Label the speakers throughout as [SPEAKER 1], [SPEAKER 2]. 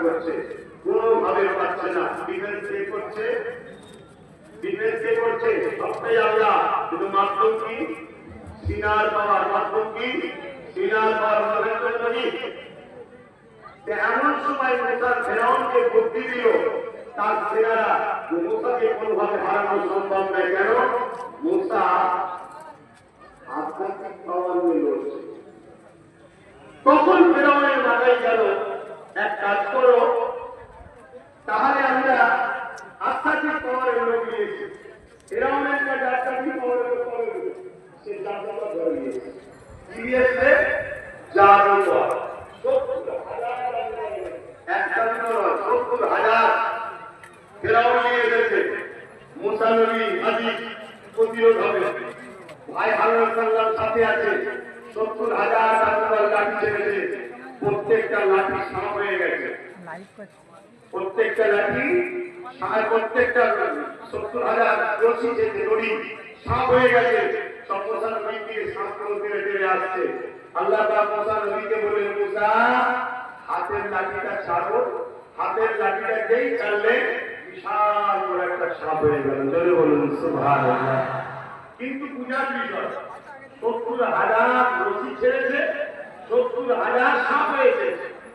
[SPEAKER 1] করছে, কোনোভাবে পাচ্ছে না। ডিফেন্স কে করছে? ডিফেন্স কে করছে? সবটাই আল্লাহ। কিন্তু মাধ্যম কি? সিনার পাওয়ার। মাধ্যম কি? সিনার পাওয়ার। এমন সময় মুসা ফেরাউনকে বুদ্ধি দিল, তার সেনারা মুসাকে কোনোভাবে হারানো সম্ভব নয়। কেন? মুসা আধ্যাত্মিক পাওয়ার নিয়ে লড়ছে। তখন ফেরাউনের মাথায় গেল, এক কাজ করো, তাহলে আমরা আধ্যাত্মিক পাওয়ারের লোক নিয়েছি। ফেরাউনের কাছে আধ্যাত্মিক পাওয়ারের লোক করে দিল, সে জাদুকর ধরে নিয়েছে। কি দিয়েছে? জাদুকর। 70,000 ফেরাউন নিয়ে এসেছে। মুসা নবী আজিজ প্রতিরোধ হবে। ভাই হারুন সাল্লাম সাথে আছে। 70,000 জাদুকর লাঠি ছেড়েছে। প্রত্যেকটা লাঠি সাপ হয়ে গেছে। প্রত্যেকটা লাঠি প্রত্যেকটা 70,000 রশি যেতে দড়ি সাপ হয়ে গেছে। সব মুসা নবীকে সাপগুলো তেড়ে তেড়ে আসছে। আল্লাহ পাক মুসা নবীকে বললেন, মুসা হাতের লাঠিটা ছাড়ো। হাতের লাঠিটা যেই ছাড়লে বিশাল বড় একটা সাপ হয়ে গেল। জোরে বলুন সুবহানাল্লাহ। কিন্তু পূজার বিষয়, 70,000 রশি ছেড়েছে, 70,000 সাপ হয়েছে।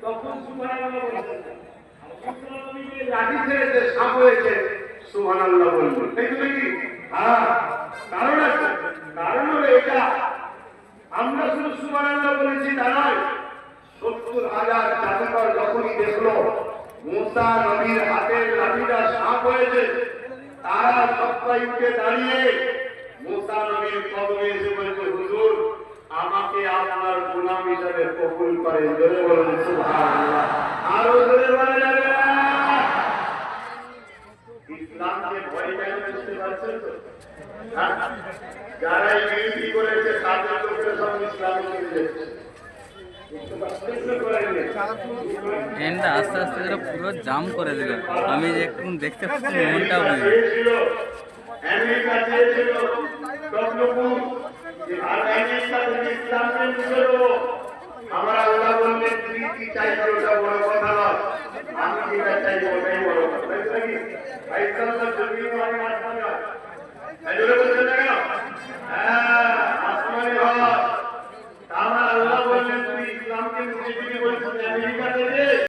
[SPEAKER 1] তখন সুবহানাল্লাহ বলছেন, লাঠি ছেড়েছে, সাপ হয়েছে, সুবহানাল্লাহ বলবেন। তাই তো নাকি? হ্যাঁ, কারণ আছে। কারণ হলো এটা, আমরা শুধু সুবহানাল্লাহ বলেছি তা নয়। 70,000 জাদুকর যখনই দেখলো মুসা নবীর হাতের লাঠিটা সাপ হয়েছে, তারা সবাই উঠে দাঁড়িয়ে মুসা নবীর কদমে এসে বলছে, হুজুর আমাকে আপনার গোলাম হিসাবে কবুল করেন। জোরে বলুন সুবহানাল্লাহ। আরো জোরে বলা যাবে না? ইসলামকে ভয় কেন বুঝতে পারছেন তো? যারা এই বিরোধী করেছে তাদের লোকের সব ইসলামে চলে যাচ্ছে।
[SPEAKER 2] ট্রেনটা আস্তে আস্তে যেন পুরো জাম করে দিল। আমি যে একটু দেখতে পাচ্ছি মনটা বুঝি।
[SPEAKER 1] আমেরিকা চেয়েছিল আমার আল্লাহ বললেন, তুই কি চাইছো ওটা বড় কথা নয়, আমি যেটা চাইবো ওটাই বড় কথা।